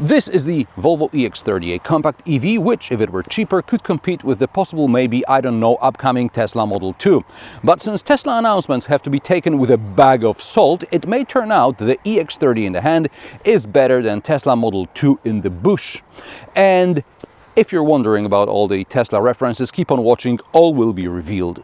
This is the Volvo EX30, a compact EV which, if it were cheaper, could compete with the possible maybe, I don't know, upcoming Tesla Model 2. But since Tesla announcements have to be taken with a bag of salt, it may turn out that the EX30 in the hand is better than Tesla Model 2 in the bush. And if you're wondering about all the Tesla references, keep on watching, all will be revealed.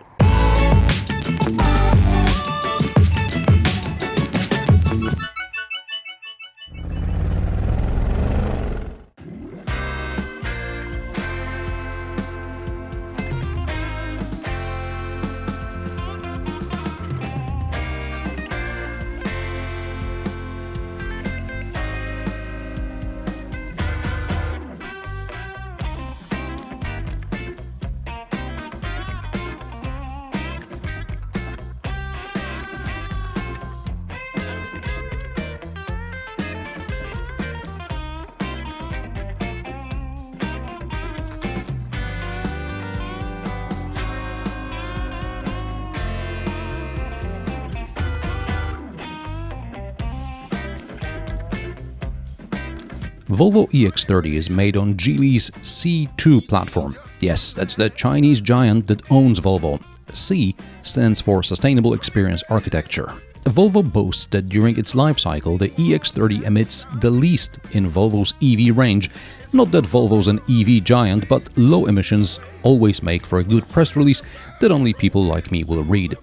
Volvo EX30 is made on Geely's C2 platform. Yes, that's the Chinese giant that owns Volvo. C stands for Sustainable Experience Architecture. Volvo boasts that during its life cycle, the EX30 emits the least in Volvo's EV range. Not that Volvo's an EV giant, but low emissions always make for a good press release that only people like me will read.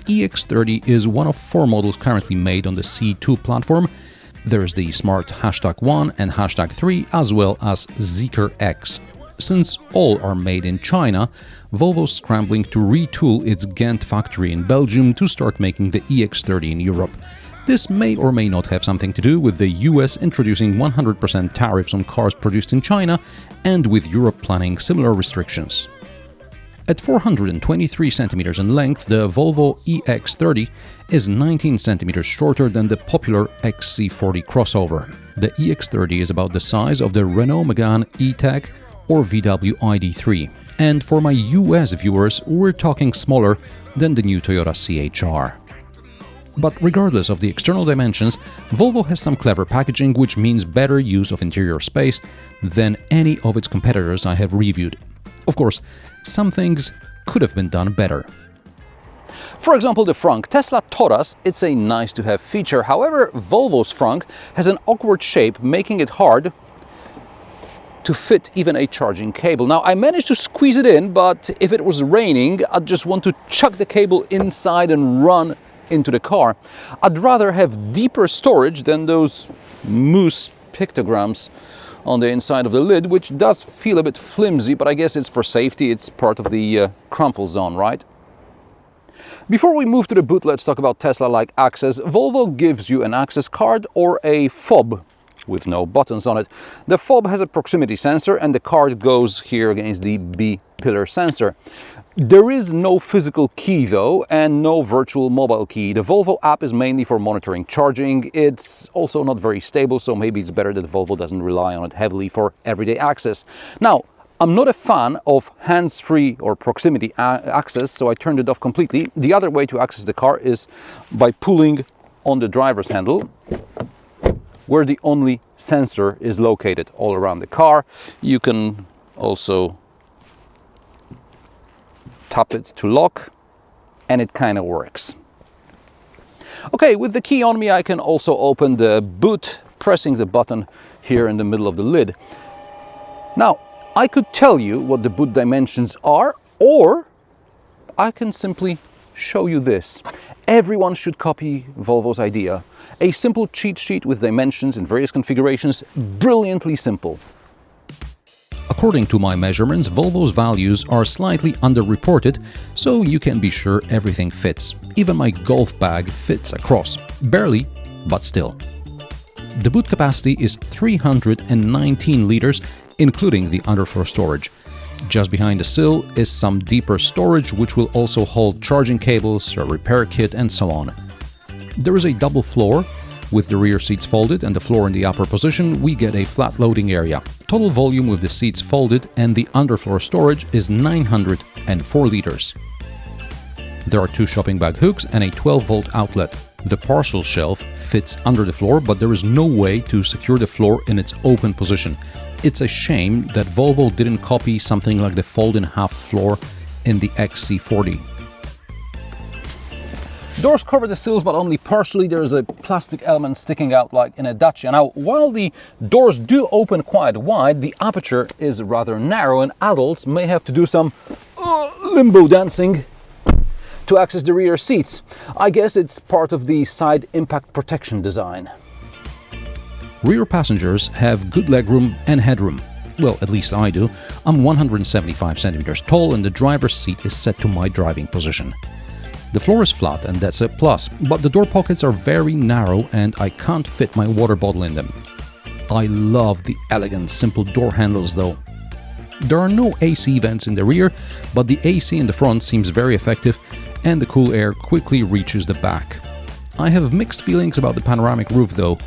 EX30 is one of 4 models currently made on the C2 platform. There's the smart #1 and #3, as well as Zeekr X. Since all are made in China, Volvo's scrambling to retool its Ghent factory in Belgium to start making the EX30 in Europe. This may or may not have something to do with the US introducing 100% tariffs on cars produced in China, and with Europe planning similar restrictions. At 423 centimeters in length, the Volvo EX30 is 19 centimeters shorter than the popular XC40 crossover. The EX30 is about the size of the Renault Megane E-Tech or VW ID.3. And for my US viewers, we're talking smaller than the new Toyota CHR. But regardless of the external dimensions, Volvo has some clever packaging which means better use of interior space than any of its competitors I have reviewed. Of course, some things could have been done better. For example, the frunk. Tesla taught us it's a nice-to-have feature. However, Volvo's frunk has an awkward shape, making it hard to fit even a charging cable. Now, I managed to squeeze it in, but if it was raining, I'd just want to chuck the cable inside and run into the car. I'd rather have deeper storage than those moose pictograms on the inside of the lid, which does feel a bit flimsy, but I guess it's for safety. It's part of the crumple zone, right? Before we move to the boot, let's talk about Tesla-like access. Volvo gives you an access card or a fob with no buttons on it. The fob has a proximity sensor and the card goes here against the B-pillar sensor. There is no physical key though, and no virtual mobile key. The Volvo app is mainly for monitoring charging. It's also not very stable, so maybe it's better that Volvo doesn't rely on it heavily for everyday access. Now, I'm not a fan of hands-free or proximity access, so I turned it off completely. The other way to access the car is by pulling on the driver's handle, where the only sensor is located all around the car. You can also tap it to lock, and it kind of works. Okay, with the key on me, I can also open the boot, pressing the button here in the middle of the lid. Now, I could tell you what the boot dimensions are, or I can simply show you this. Everyone should copy Volvo's idea. A simple cheat sheet with dimensions in various configurations, brilliantly simple. According to my measurements, Volvo's values are slightly underreported, so you can be sure everything fits. Even my golf bag fits across. Barely, but still. The boot capacity is 319 liters, including the underfloor storage. Just behind the sill is some deeper storage, which will also hold charging cables, a repair kit, and so on. There is a double floor. With the rear seats folded and the floor in the upper position, we get a flat loading area. Total volume with the seats folded and the underfloor storage is 904 liters. There are 2 shopping bag hooks and a 12-volt outlet. The parcel shelf fits under the floor, but there is no way to secure the floor in its open position. It's a shame that Volvo didn't copy something like the fold-in-half floor in the XC40. Doors cover the sills, but only partially. There is a plastic element sticking out like in a Dacia. Now, while the doors do open quite wide, the aperture is rather narrow and adults may have to do some limbo dancing to access the rear seats. I guess it's part of the side impact protection design. Rear passengers have good legroom and headroom. Well, at least I do. I'm 175 centimeters tall and the driver's seat is set to my driving position. The floor is flat and that's a plus, but the door pockets are very narrow and I can't fit my water bottle in them. I love the elegant, simple door handles though. There are no AC vents in the rear, but the AC in the front seems very effective and the cool air quickly reaches the back. I have mixed feelings about the panoramic roof though.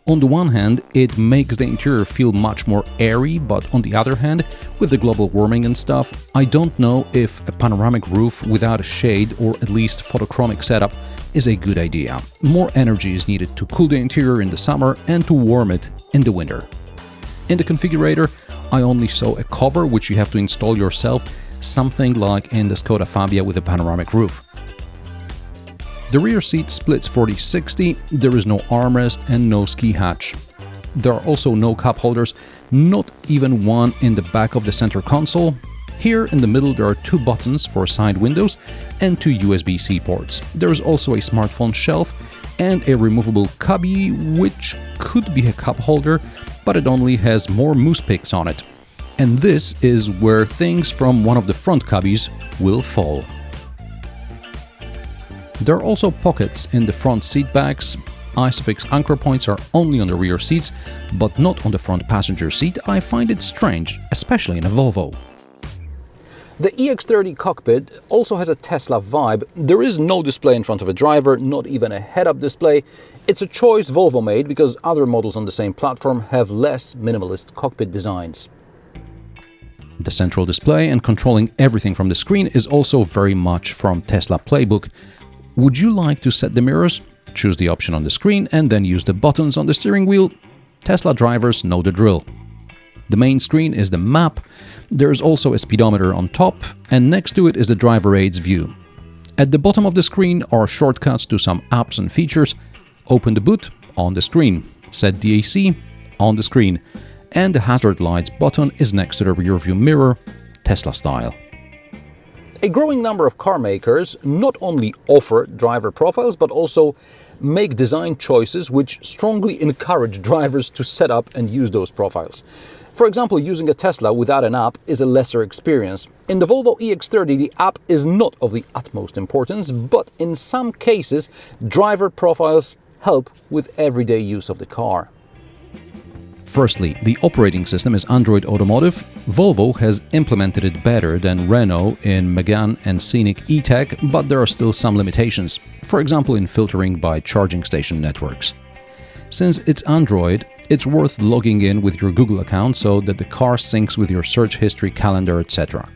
On the one hand, it makes the interior feel much more airy, but on the other hand, with the global warming and stuff, I don't know if a panoramic roof without a shade or at least photochromic setup is a good idea. More energy is needed to cool the interior in the summer and to warm it in the winter. In the configurator, I only saw a cover which you have to install yourself, something like in the Skoda Fabia with a panoramic roof. The rear seat splits 40-60, there is no armrest and no ski hatch. There are also no cup holders, not even one in the back of the center console. Here in the middle there are two buttons for side windows and two USB-C ports. There is also a smartphone shelf and a removable cubby, which could be a cup holder, but it only has more moose picks on it. And this is where things from one of the front cubbies will fall. There are also pockets in the front seat backs. Isofix anchor points are only on the rear seats, but not on the front passenger seat. I find it strange, especially in a Volvo. The EX30 cockpit also has a Tesla vibe. There is no display in front of a driver, not even a head-up display. It's a choice Volvo made because other models on the same platform have less minimalist cockpit designs. The central display and controlling everything from the screen is also very much from Tesla playbook. Would you like to set the mirrors? Choose the option on the screen and then use the buttons on the steering wheel. Tesla drivers know the drill. The main screen is the map. There is also a speedometer on top, and next to it is the driver aids view. At the bottom of the screen are shortcuts to some apps and features. Open the boot on the screen. Set the AC on the screen. And the hazard lights button is next to the rear view mirror, Tesla style. A growing number of car makers not only offer driver profiles, but also make design choices which strongly encourage drivers to set up and use those profiles. For example, using a Tesla without an app is a lesser experience. In the Volvo EX30, the app is not of the utmost importance, but in some cases, driver profiles help with everyday use of the car. Firstly, the operating system is Android Automotive. Volvo has implemented it better than Renault in Megane and Scenic E-Tech, but there are still some limitations, for example in filtering by charging station networks. Since it's Android, it's worth logging in with your Google account so that the car syncs with your search history, calendar, etc.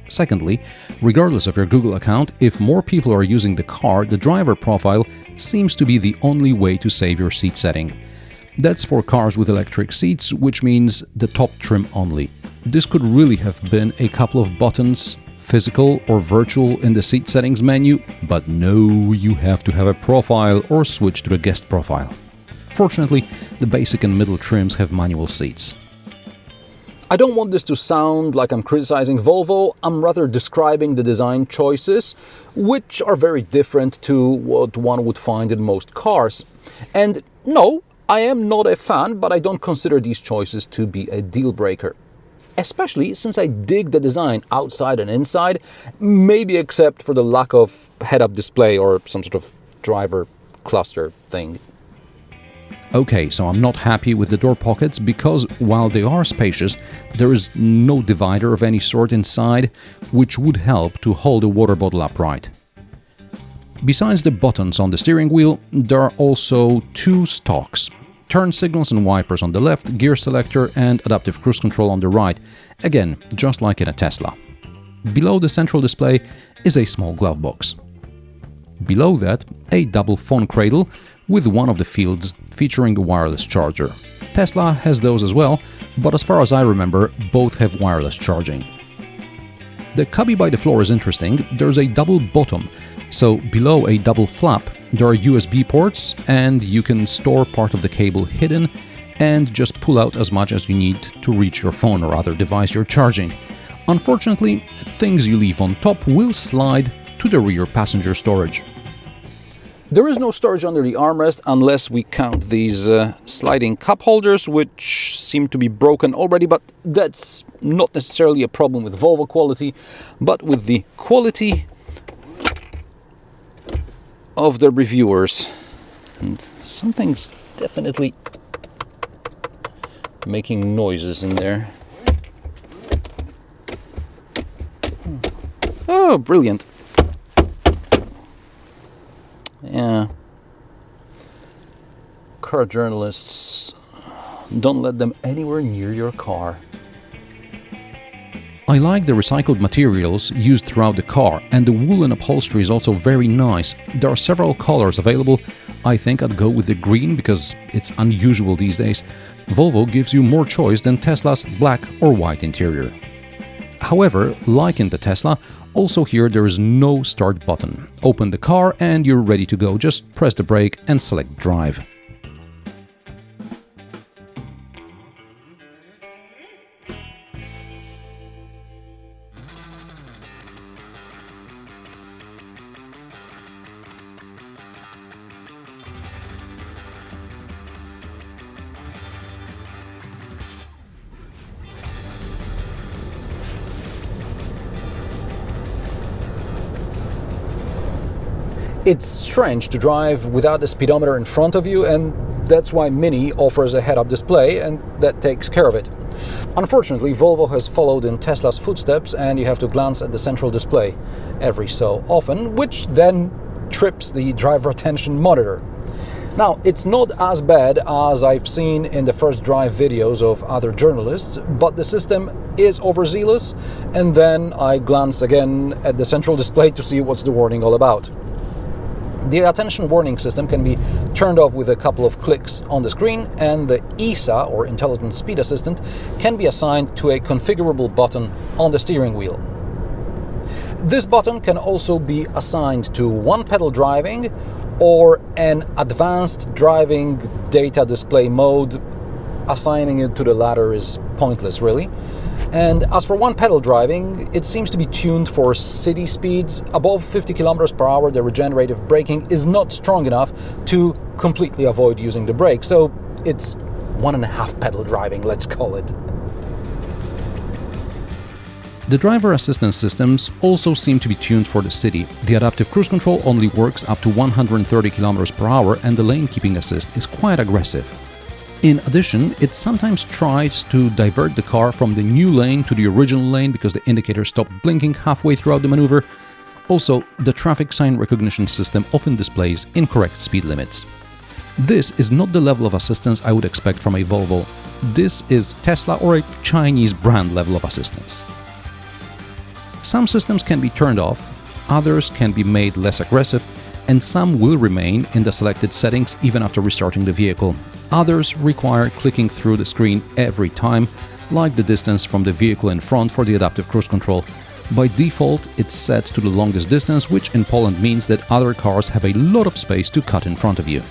Secondly, regardless of your Google account, if more people are using the car, the driver profile seems to be the only way to save your seat setting. That's for cars with electric seats, which means the top trim only. This could really have been a couple of buttons, physical or virtual, in the seat settings menu, but no, you have to have a profile or switch to the guest profile. Fortunately, the basic and middle trims have manual seats. I don't want this to sound like I'm criticizing Volvo, I'm rather describing the design choices, which are very different to what one would find in most cars. And no, I am not a fan, but I don't consider these choices to be a deal breaker. Especially since I dig the design outside and inside, maybe except for the lack of head-up display or some sort of driver cluster thing. Okay, so I'm not happy with the door pockets because while they are spacious, there is no divider of any sort inside, which would help to hold a water bottle upright. Besides the buttons on the steering wheel, there are also two stalks. Turn signals and wipers on the left, gear selector and adaptive cruise control on the right. Again, just like in a Tesla. Below the central display is a small glove box. Below that, a double phone cradle with one of the fields featuring a wireless charger. Tesla has those as well, but as far as I remember, both have wireless charging. The cubby by the floor is interesting. There's a double bottom, so below a double flap there are USB ports, and you can store part of the cable hidden and just pull out as much as you need to reach your phone or other device you're charging. Unfortunately, things you leave on top will slide to the rear passenger storage. There is no storage under the armrest unless we count these sliding cup holders, which seem to be broken already, but that's not necessarily a problem with Volvo quality, but with the quality of the reviewers. And something's definitely making noises in there. Oh, brilliant. Yeah. Car journalists, don't let them anywhere near your car. I like the recycled materials used throughout the car, and the woolen upholstery is also very nice. There are several colors available. I think I'd go with the green because it's unusual these days. Volvo gives you more choice than Tesla's black or white interior. However, like in the Tesla, also here there is no start button. Open the car and you're ready to go. Just press the brake and select drive. It's strange to drive without a speedometer in front of you, and that's why Mini offers a head-up display, and that takes care of it. Unfortunately, Volvo has followed in Tesla's footsteps, and you have to glance at the central display every so often, which then trips the driver attention monitor. Now, it's not as bad as I've seen in the first drive videos of other journalists, but the system is overzealous, and then I glance again at the central display to see what's the warning all about. The attention warning system can be turned off with a couple of clicks on the screen, and the ISA, or Intelligent Speed Assistant, can be assigned to a configurable button on the steering wheel. This button can also be assigned to one-pedal driving or an advanced driving data display mode. Assigning it to the latter is pointless, really. And as for one-pedal driving, it seems to be tuned for city speeds. Above 50 km per hour, the regenerative braking is not strong enough to completely avoid using the brake, so it's 1.5 pedal driving, let's call it. The driver assistance systems also seem to be tuned for the city. The adaptive cruise control only works up to 130 km per hour, and the lane keeping assist is quite aggressive. In addition, it sometimes tries to divert the car from the new lane to the original lane because the indicator stopped blinking halfway throughout the maneuver. Also, the traffic sign recognition system often displays incorrect speed limits. This is not the level of assistance I would expect from a Volvo. This is Tesla or a Chinese brand level of assistance. Some systems can be turned off, others can be made less aggressive, and some will remain in the selected settings even after restarting the vehicle. Others require clicking through the screen every time, like the distance from the vehicle in front for the adaptive cruise control. By default, it's set to the longest distance, which in Poland means that other cars have a lot of space to cut in front of you.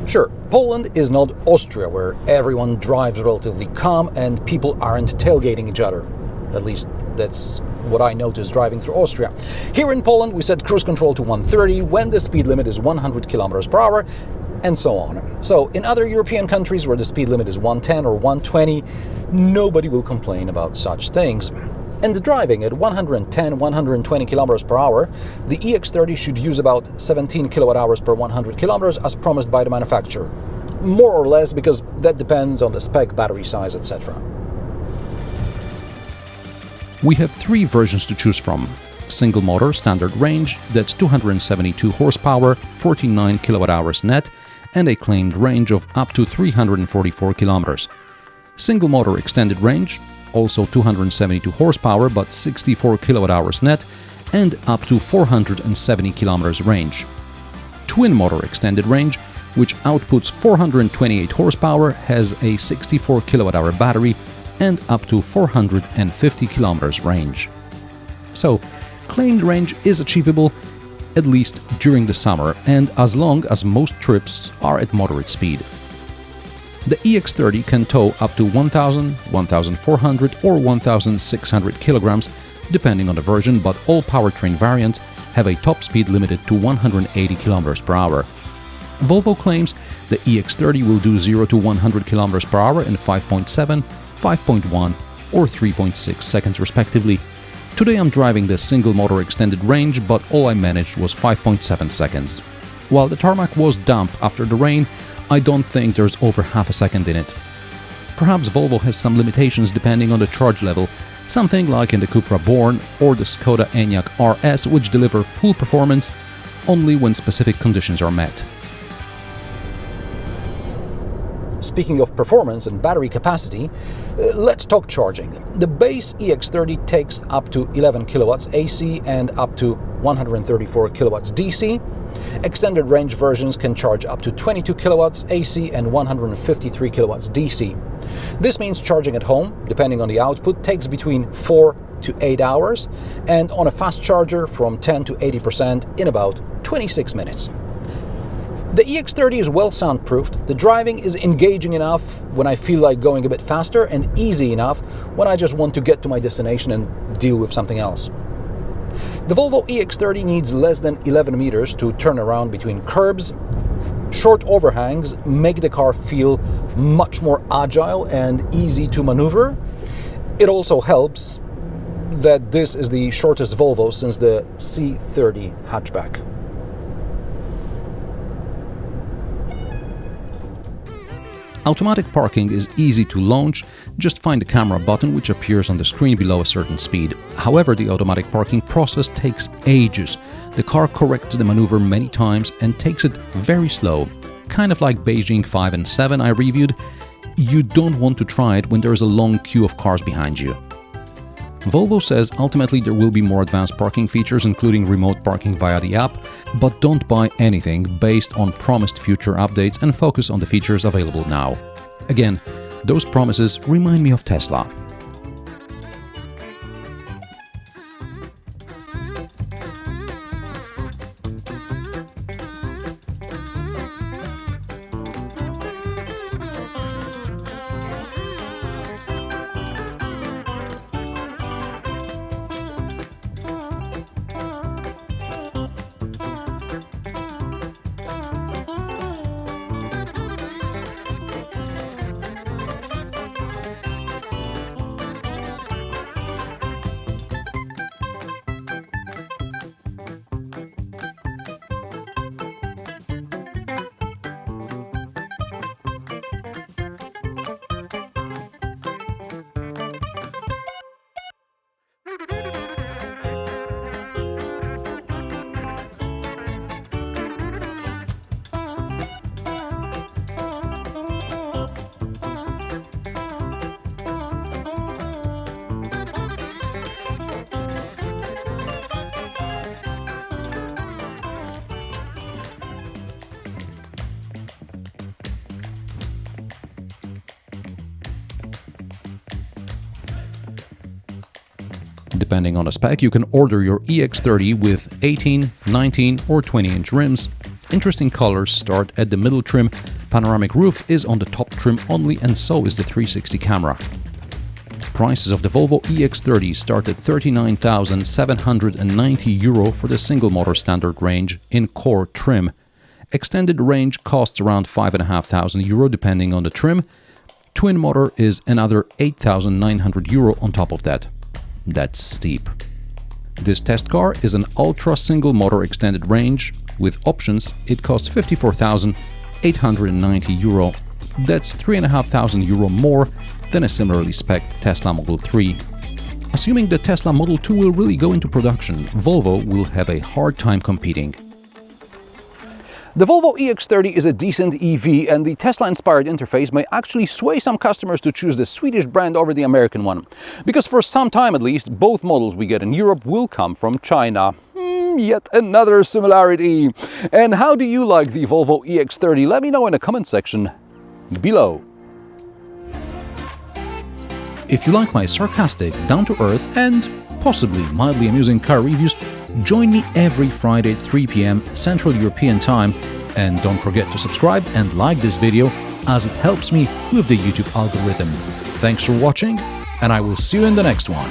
Sure, Poland is not Austria, where everyone drives relatively calm and people aren't tailgating each other. At least that's what I noticed driving through Austria. Here in Poland, we set cruise control to 130 when the speed limit is 100 km per hour, and so on. So in other European countries where the speed limit is 110 or 120, nobody will complain about such things. And driving at 110, 120 km per hour, the EX30 should use about 17 kWh per 100 km as promised by the manufacturer. More or less, because that depends on the spec, battery size, etc. We have 3 versions to choose from. Single motor standard range, that's 272 horsepower, 49 kWh net, and a claimed range of up to 344 km. Single motor extended range, also 272 horsepower but 64 kWh net, and up to 470 km range. Twin-motor extended range, which outputs 428 horsepower, has a 64 kWh battery, and up to 450 km range. So, claimed range is achievable, at least during the summer, and as long as most trips are at moderate speed. The EX30 can tow up to 1,000, 1,400 or 1,600 kilograms, depending on the version, but all powertrain variants have a top speed limited to 180 km per hour. Volvo claims the EX30 will do 0 to 100 km per hour in 5.7, 5.1 or 3.6 seconds respectively. Today I'm driving the single-motor extended range, but all I managed was 5.7 seconds. While the tarmac was damp after the rain, I don't think there's over half a second in it. Perhaps Volvo has some limitations depending on the charge level, something like in the Cupra Born or the Skoda Enyaq RS, which deliver full performance only when specific conditions are met. Speaking of performance and battery capacity, let's talk charging. The base EX30 takes up to 11 kilowatts AC and up to 134 kilowatts DC. Extended range versions can charge up to 22 kilowatts AC and 153 kilowatts DC. This means charging at home, depending on the output, takes between 4 to 8 hours, and on a fast charger from 10 to 80% in about 26 minutes. The EX30 is well soundproofed, the driving is engaging enough when I feel like going a bit faster, and easy enough when I just want to get to my destination and deal with something else. The Volvo EX30 needs less than 11 meters to turn around between curbs. Short overhangs make the car feel much more agile and easy to maneuver. It also helps that this is the shortest Volvo since the C30 hatchback. Automatic parking is easy to launch, just find the camera button which appears on the screen below a certain speed. However, the automatic parking process takes ages. The car corrects the maneuver many times and takes it very slow. Kind of like Beijing 5 and 7 I reviewed. You don't want to try it when there is a long queue of cars behind you. Volvo says ultimately there will be more advanced parking features, including remote parking via the app, but don't buy anything based on promised future updates and focus on the features available now. Again, those promises remind me of Tesla. Depending on the spec, you can order your EX30 with 18, 19 or 20-inch rims. Interesting colors start at the middle trim, panoramic roof is on the top trim only, and so is the 360 camera. Prices of the Volvo EX30 start at €39,790 for the single-motor standard range in Core trim. Extended range costs around €5,500 depending on the trim. Twin motor is another €8,900 on top of that. That's steep. This test car is an ultra single motor extended range. With options, it costs €54,890. That's €3,500 more than a similarly spec'd Tesla Model 3. Assuming the Tesla Model 2 will really go into production, Volvo will have a hard time competing. The Volvo EX30 is a decent EV, and the Tesla-inspired interface may actually sway some customers to choose the Swedish brand over the American one. Because for some time at least, both models we get in Europe will come from China. Yet another similarity. And how do you like the Volvo EX30? Let me know in the comment section below. If you like my sarcastic, down-to-earth and possibly mildly amusing car reviews, join me every Friday at 3 p.m. Central European Time, and don't forget to subscribe and like this video as it helps me with the YouTube algorithm. Thanks for watching, and I will see you in the next one.